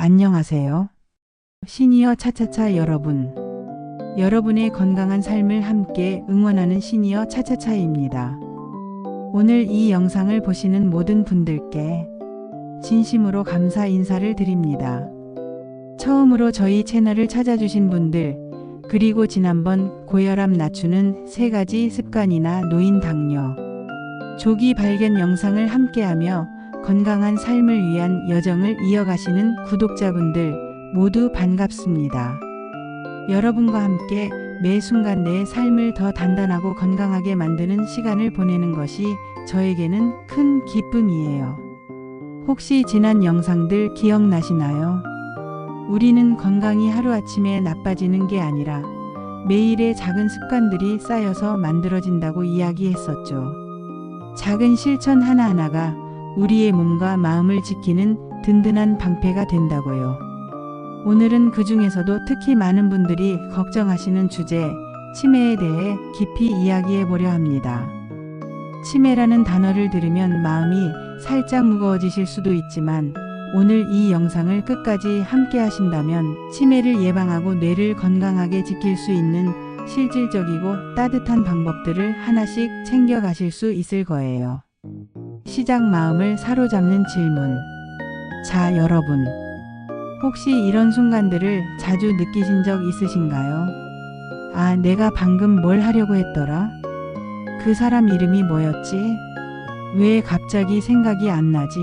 안녕하세요. 시니어 차차차 여러분. 여러분의 건강한 삶을 함께 응원하는 시니어 차차차입니다. 오늘 이 영상을 보시는 모든 분들께 진심으로 감사 인사를 드립니다. 처음으로 저희 채널을 찾아주신 분들, 그리고 지난번 고혈압 낮추는 3가지 습관이나 노인 당뇨, 조기 발견 영상을 함께하며 건강한 삶을 위한 여정을 이어가시는 구독자분들 모두 반갑습니다. 여러분과 함께 매 순간 내 삶을 더 단단하고 건강하게 만드는 시간을 보내는 것이 저에게는 큰 기쁨이에요. 혹시 지난 영상들 기억나시나요? 우리는 건강이 하루아침에 나빠지는 게 아니라 매일의 작은 습관들이 쌓여서 만들어진다고 이야기했었죠. 작은 실천 하나하나가 우리의 몸과 마음을 지키는 든든한 방패가 된다고요. 오늘은 그 중에서도 특히 많은 분들이 걱정하시는 주제, 치매에 대해 깊이 이야기해 보려 합니다. 치매라는 단어를 들으면 마음이 살짝 무거워지실 수도 있지만 오늘 이 영상을 끝까지 함께 하신다면 치매를 예방하고 뇌를 건강하게 지킬 수 있는 실질적이고 따뜻한 방법들을 하나씩 챙겨가실 수 있을 거예요. 시작 마음을 사로잡는 질문. 자, 여러분. 혹시 이런 순간들을 자주 느끼신 적 있으신가요? 아, 내가 방금 뭘 하려고 했더라? 그 사람 이름이 뭐였지? 왜 갑자기 생각이 안 나지?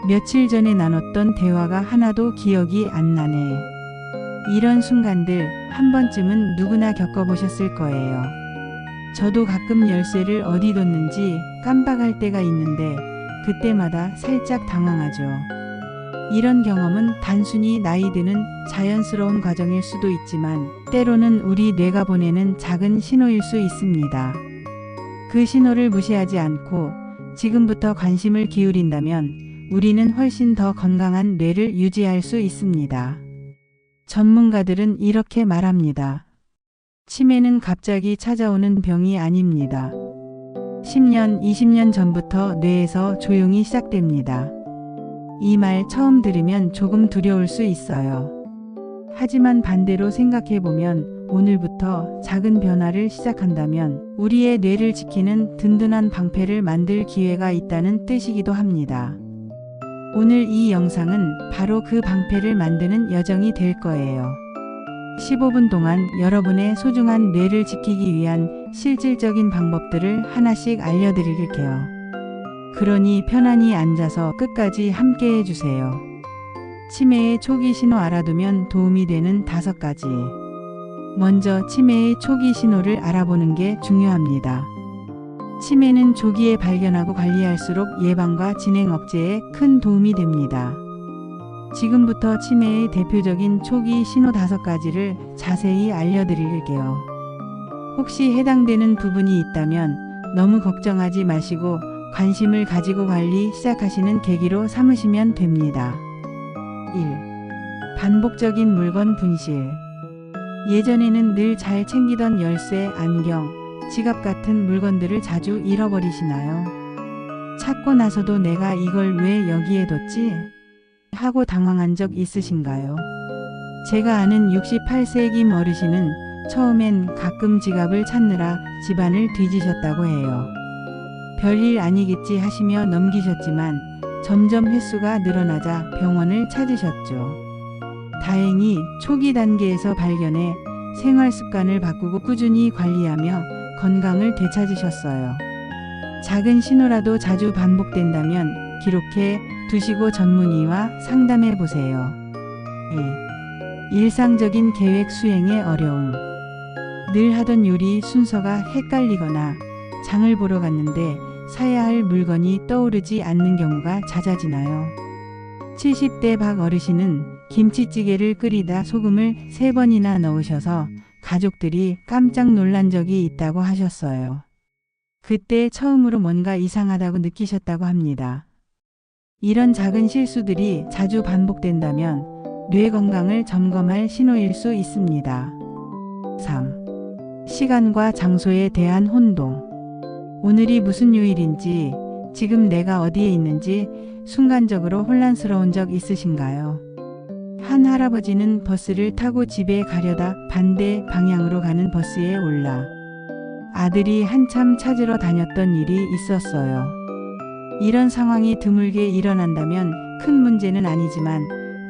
며칠 전에 나눴던 대화가 하나도 기억이 안 나네. 이런 순간들 한 번쯤은 누구나 겪어보셨을 거예요. 저도 가끔 열쇠를 어디 뒀는지 깜빡할 때가 있는데 그때마다 살짝 당황하죠. 이런 경험은 단순히 나이 드는 자연스러운 과정일 수도 있지만 때로는 우리 뇌가 보내는 작은 신호일 수 있습니다. 그 신호를 무시하지 않고 지금부터 관심을 기울인다면 우리는 훨씬 더 건강한 뇌를 유지할 수 있습니다. 전문가들은 이렇게 말합니다. 치매는 갑자기 찾아오는 병이 아닙니다. 10년, 20년 전부터 뇌에서 조용히 시작됩니다. 이 말 처음 들으면 조금 두려울 수 있어요. 하지만 반대로 생각해보면 오늘부터 작은 변화를 시작한다면 우리의 뇌를 지키는 든든한 방패를 만들 기회가 있다는 뜻이기도 합니다. 오늘 이 영상은 바로 그 방패를 만드는 여정이 될 거예요. 15분 동안 여러분의 소중한 뇌를 지키기 위한 실질적인 방법들을 하나씩 알려드릴게요. 그러니 편안히 앉아서 끝까지 함께 해주세요. 치매의 초기 신호 알아두면 도움이 되는 5가지. 먼저 치매의 초기 신호를 알아보는 게 중요합니다. 치매는 조기에 발견하고 관리할수록 예방과 진행 억제에 큰 도움이 됩니다. 지금부터 치매의 대표적인 초기 신호 5가지를 자세히 알려드릴게요. 혹시 해당되는 부분이 있다면 너무 걱정하지 마시고 관심을 가지고 관리 시작하시는 계기로 삼으시면 됩니다. 1. 반복적인 물건 분실. 예전에는 늘 잘 챙기던 열쇠, 안경, 지갑 같은 물건들을 자주 잃어버리시나요? 찾고 나서도 내가 이걸 왜 여기에 뒀지? 하고 당황한 적 있으신가요? 제가 아는 68세 김 어르신은 처음엔 가끔 지갑을 찾느라 집안을 뒤지셨다고 해요. 별일 아니겠지 하시며 넘기셨지만 점점 횟수가 늘어나자 병원을 찾으셨죠. 다행히 초기 단계에서 발견해 생활 습관을 바꾸고 꾸준히 관리하며 건강을 되찾으셨어요. 작은 신호라도 자주 반복된다면 기록해 두시고 전문의와 상담해 보세요. 2. 일상적인 계획 수행의 어려움. 늘 하던 요리 순서가 헷갈리거나 장을 보러 갔는데 사야 할 물건이 떠오르지 않는 경우가 잦아지나요? 70대 박 어르신은 김치찌개를 끓이다 소금을 3번이나 넣으셔서 가족들이 깜짝 놀란 적이 있다고 하셨어요. 그때 처음으로 뭔가 이상하다고 느끼셨다고 합니다. 이런 작은 실수들이 자주 반복된다면 뇌 건강을 점검할 신호일 수 있습니다. 3. 시간과 장소에 대한 혼동. 오늘이 무슨 요일인지, 지금 내가 어디에 있는지 순간적으로 혼란스러운 적 있으신가요? 한 할아버지는 버스를 타고 집에 가려다 반대 방향으로 가는 버스에 올라 아들이 한참 찾으러 다녔던 일이 있었어요. 이런 상황이 드물게 일어난다면 큰 문제는 아니지만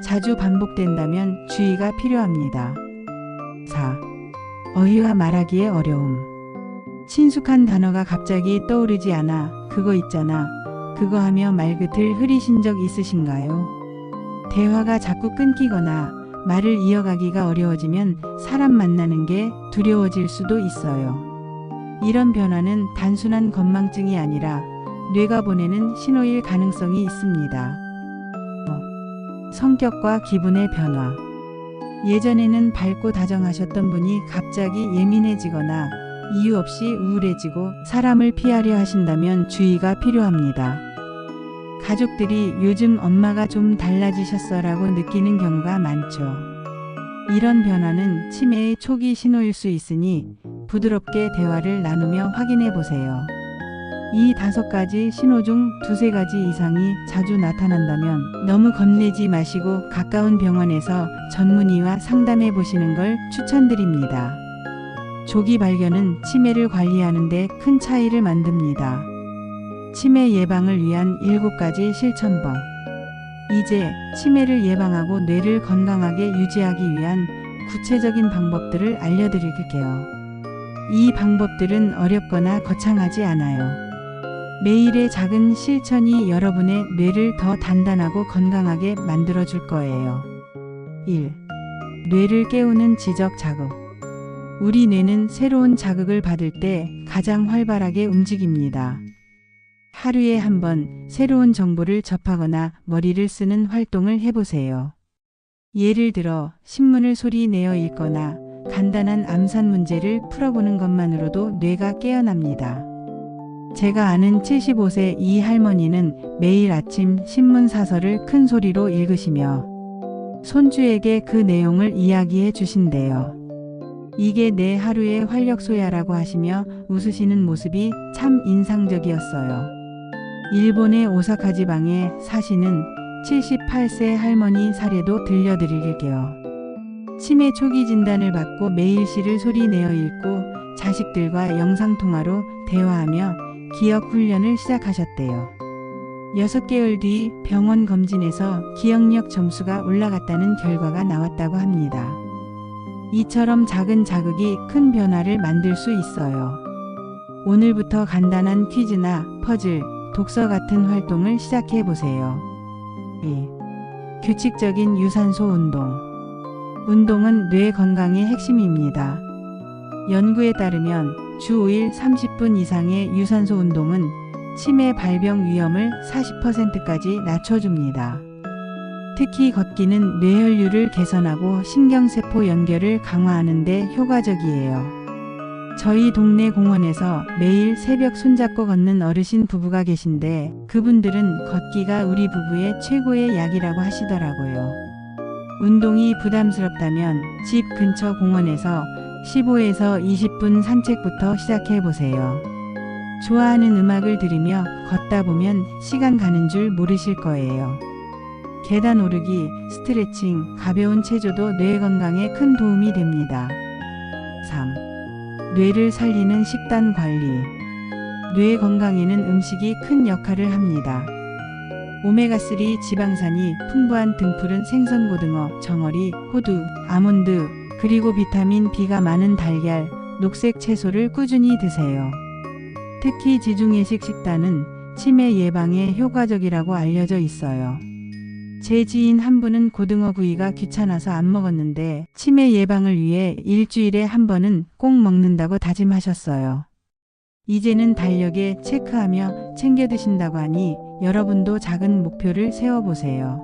자주 반복된다면 주의가 필요합니다. 4. 어휘와 말하기의 어려움. 친숙한 단어가 갑자기 떠오르지 않아 그거 있잖아, 그거 하며 말끝을 흐리신 적 있으신가요? 대화가 자꾸 끊기거나 말을 이어가기가 어려워지면 사람 만나는 게 두려워질 수도 있어요. 이런 변화는 단순한 건망증이 아니라 뇌가 보내는 신호일 가능성이 있습니다. 성격과 기분의 변화. 예전에는 밝고 다정하셨던 분이 갑자기 예민해지거나 이유 없이 우울해지고 사람을 피하려 하신다면 주의가 필요합니다. 가족들이 요즘 엄마가 좀 달라지셨어 라고 느끼는 경우가 많죠. 이런 변화는 치매의 초기 신호일 수 있으니 부드럽게 대화를 나누며 확인해 보세요. 이 5가지 신호 중 2-3가지 이상이 자주 나타난다면 너무 겁내지 마시고 가까운 병원에서 전문의와 상담해 보시는 걸 추천드립니다. 조기 발견은 치매를 관리하는 데 큰 차이를 만듭니다. 치매 예방을 위한 7가지 실천법. 이제 치매를 예방하고 뇌를 건강하게 유지하기 위한 구체적인 방법들을 알려드릴게요. 이 방법들은 어렵거나 거창하지 않아요. 매일의 작은 실천이 여러분의 뇌를 더 단단하고 건강하게 만들어줄 거예요. 1. 뇌를 깨우는 지적 자극. 우리 뇌는 새로운 자극을 받을 때 가장 활발하게 움직입니다. 하루에 한 번 새로운 정보를 접하거나 머리를 쓰는 활동을 해보세요. 예를 들어 신문을 소리 내어 읽거나 간단한 암산 문제를 풀어보는 것만으로도 뇌가 깨어납니다. 제가 아는 75세 이 할머니는 매일 아침 신문 사설을 큰 소리로 읽으시며 손주에게 그 내용을 이야기해 주신대요. 이게 내 하루의 활력소야라고 하시며 웃으시는 모습이 참 인상적이었어요. 일본의 오사카 지방에 사시는 78세 할머니 사례도 들려드릴게요. 치매 초기 진단을 받고 매일 시를 소리 내어 읽고 자식들과 영상통화로 대화하며 기억 훈련을 시작하셨대요. 6개월 뒤 병원 검진에서 기억력 점수가 올라갔다는 결과가 나왔다고 합니다. 이처럼 작은 자극이 큰 변화를 만들 수 있어요. 오늘부터 간단한 퀴즈나 퍼즐, 독서 같은 활동을 시작해 보세요. 2. 규칙적인 유산소 운동. 운동은 뇌 건강의 핵심입니다. 연구에 따르면 주 5일 30분 이상의 유산소 운동은 치매 발병 위험을 40%까지 낮춰줍니다. 특히 걷기는 뇌혈류를 개선하고 신경세포 연결을 강화하는 데 효과적이에요. 저희 동네 공원에서 매일 새벽 손잡고 걷는 어르신 부부가 계신데 그분들은 걷기가 우리 부부의 최고의 약이라고 하시더라고요. 운동이 부담스럽다면 집 근처 공원에서 15에서 20분 산책부터 시작해 보세요. 좋아하는 음악을 들으며 걷다 보면 시간 가는 줄 모르실 거예요. 계단 오르기, 스트레칭, 가벼운 체조도 뇌 건강에 큰 도움이 됩니다. 3. 뇌를 살리는 식단 관리. 뇌 건강에는 음식이 큰 역할을 합니다. 오메가3 지방산이 풍부한 등푸른 생선 고등어, 정어리, 호두, 아몬드, 그리고 비타민 B가 많은 달걀, 녹색 채소를 꾸준히 드세요. 특히 지중해식 식단은 치매 예방에 효과적이라고 알려져 있어요. 제 지인 한 분은 고등어 구이가 귀찮아서 안 먹었는데 치매 예방을 위해 일주일에 한 번은 꼭 먹는다고 다짐하셨어요. 이제는 달력에 체크하며 챙겨 드신다고 하니 여러분도 작은 목표를 세워보세요.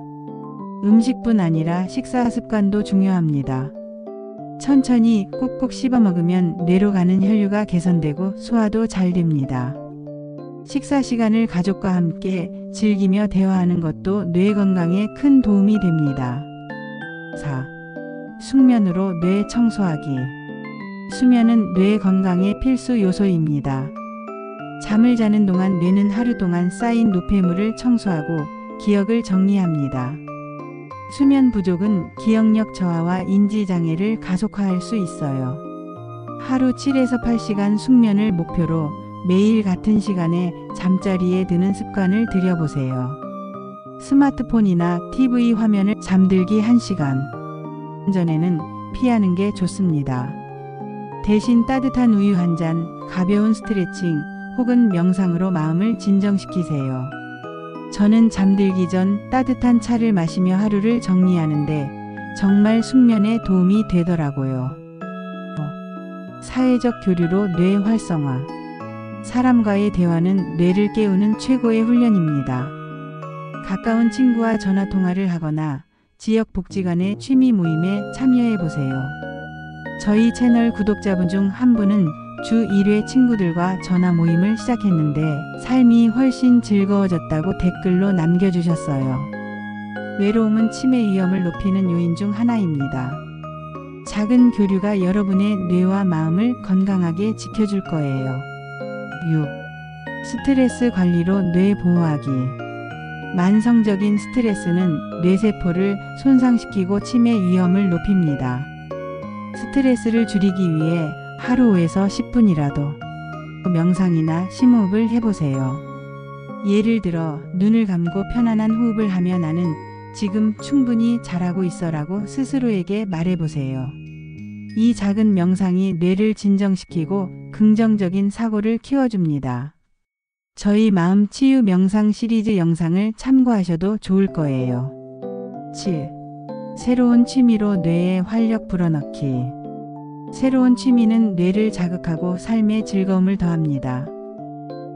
음식뿐 아니라 식사 습관도 중요합니다. 천천히 꼭꼭 씹어 먹으면 뇌로 가는 혈류가 개선되고 소화도 잘 됩니다. 식사 시간을 가족과 함께 즐기며 대화하는 것도 뇌 건강에 큰 도움이 됩니다. 4. 숙면으로 뇌 청소하기. 수면은 뇌 건강의 필수 요소입니다. 잠을 자는 동안 뇌는 하루 동안 쌓인 노폐물을 청소하고 기억을 정리합니다. 수면 부족은 기억력 저하와 인지장애를 가속화할 수 있어요. 하루 7에서 8시간 숙면을 목표로 매일 같은 시간에 잠자리에 드는 습관을 들여보세요. 스마트폰이나 TV 화면을 잠들기 1시간 전에는 피하는 게 좋습니다. 대신 따뜻한 우유 한 잔, 가벼운 스트레칭 혹은 명상으로 마음을 진정시키세요. 저는 잠들기 전 따뜻한 차를 마시며 하루를 정리하는데 정말 숙면에 도움이 되더라고요. 사회적 교류로 뇌 활성화. 사람과의 대화는 뇌를 깨우는 최고의 훈련입니다. 가까운 친구와 전화 통화를 하거나 지역 복지관의 취미 모임에 참여해 보세요. 저희 채널 구독자분 중 한 분은 주 1회 친구들과 전화 모임을 시작했는데 삶이 훨씬 즐거워졌다고 댓글로 남겨주셨어요. 외로움은 치매 위험을 높이는 요인 중 하나입니다. 작은 교류가 여러분의 뇌와 마음을 건강하게 지켜줄 거예요. 6. 스트레스 관리로 뇌 보호하기. 만성적인 스트레스는 뇌세포를 손상시키고 치매 위험을 높입니다. 스트레스를 줄이기 위해 하루 5에서 10분이라도 명상이나 심호흡을 해보세요. 예를 들어 눈을 감고 편안한 호흡을 하며 나는 지금 충분히 잘하고 있어라고 스스로에게 말해보세요. 이 작은 명상이 뇌를 진정시키고 긍정적인 사고를 키워줍니다. 저희 마음 치유 명상 시리즈 영상을 참고하셔도 좋을 거예요. 7. 새로운 취미로 뇌에 활력 불어넣기. 새로운 취미는 뇌를 자극하고 삶의 즐거움을 더합니다.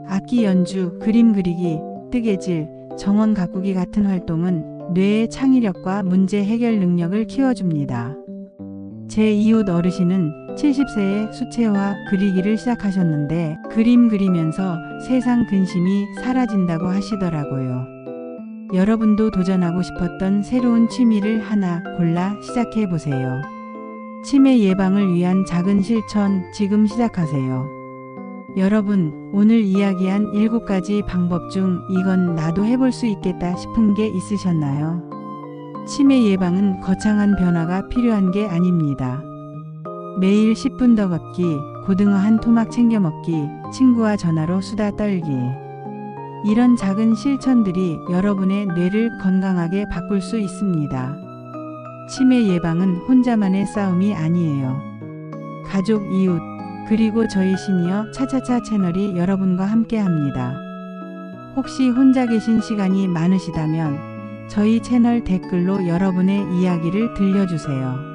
악기 연주, 그림 그리기, 뜨개질, 정원 가꾸기 같은 활동은 뇌의 창의력과 문제 해결 능력을 키워줍니다. 제 이웃 어르신은 70세에 수채화 그리기를 시작하셨는데 그림 그리면서 세상 근심이 사라진다고 하시더라고요. 여러분도 도전하고 싶었던 새로운 취미를 하나 골라 시작해 보세요. 치매 예방을 위한 작은 실천 지금 시작하세요. 여러분, 오늘 이야기한 7가지 방법 중 이건 나도 해볼 수 있겠다 싶은 게 있으셨나요? 치매 예방은 거창한 변화가 필요한 게 아닙니다. 매일 10분 더 걷기, 고등어 한 토막 챙겨 먹기, 친구와 전화로 수다 떨기. 이런 작은 실천들이 여러분의 뇌를 건강하게 바꿀 수 있습니다. 치매 예방은 혼자만의 싸움이 아니에요. 가족, 이웃, 그리고 저희 시니어 차차차 채널이 여러분과 함께 합니다. 혹시 혼자 계신 시간이 많으시다면 저희 채널 댓글로 여러분의 이야기를 들려주세요.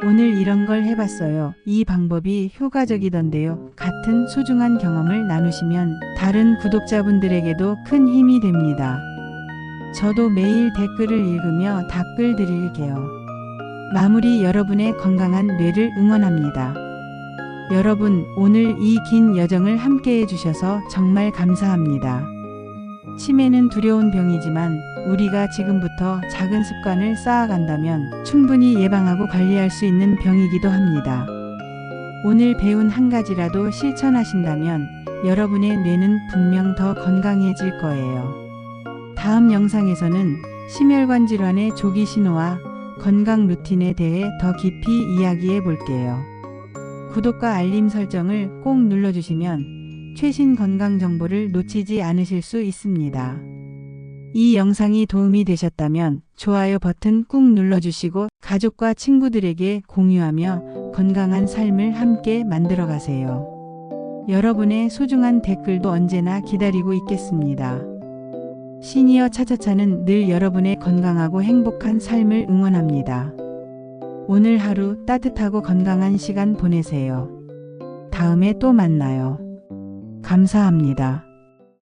오늘 이런 걸 해봤어요. 이 방법이 효과적이던데요. 같은 소중한 경험을 나누시면 다른 구독자분들에게도 큰 힘이 됩니다. 저도 매일 댓글을 읽으며 답글 드릴게요. 마무리 여러분의 건강한 뇌를 응원합니다. 여러분, 오늘 이 긴 여정을 함께 해주셔서 정말 감사합니다. 치매는 두려운 병이지만 우리가 지금부터 작은 습관을 쌓아간다면 충분히 예방하고 관리할 수 있는 병이기도 합니다. 오늘 배운 한 가지라도 실천하신다면 여러분의 뇌는 분명 더 건강해질 거예요. 다음 영상에서는 심혈관 질환의 조기 신호와 건강 루틴에 대해 더 깊이 이야기해 볼게요. 구독과 알림 설정을 꼭 눌러주시면 최신 건강 정보를 놓치지 않으실 수 있습니다. 이 영상이 도움이 되셨다면 좋아요 버튼 꾹 눌러주시고 가족과 친구들에게 공유하며 건강한 삶을 함께 만들어 가세요. 여러분의 소중한 댓글도 언제나 기다리고 있겠습니다. 시니어 차차차는 늘 여러분의 건강하고 행복한 삶을 응원합니다. 오늘 하루 따뜻하고 건강한 시간 보내세요. 다음에 또 만나요. 감사합니다.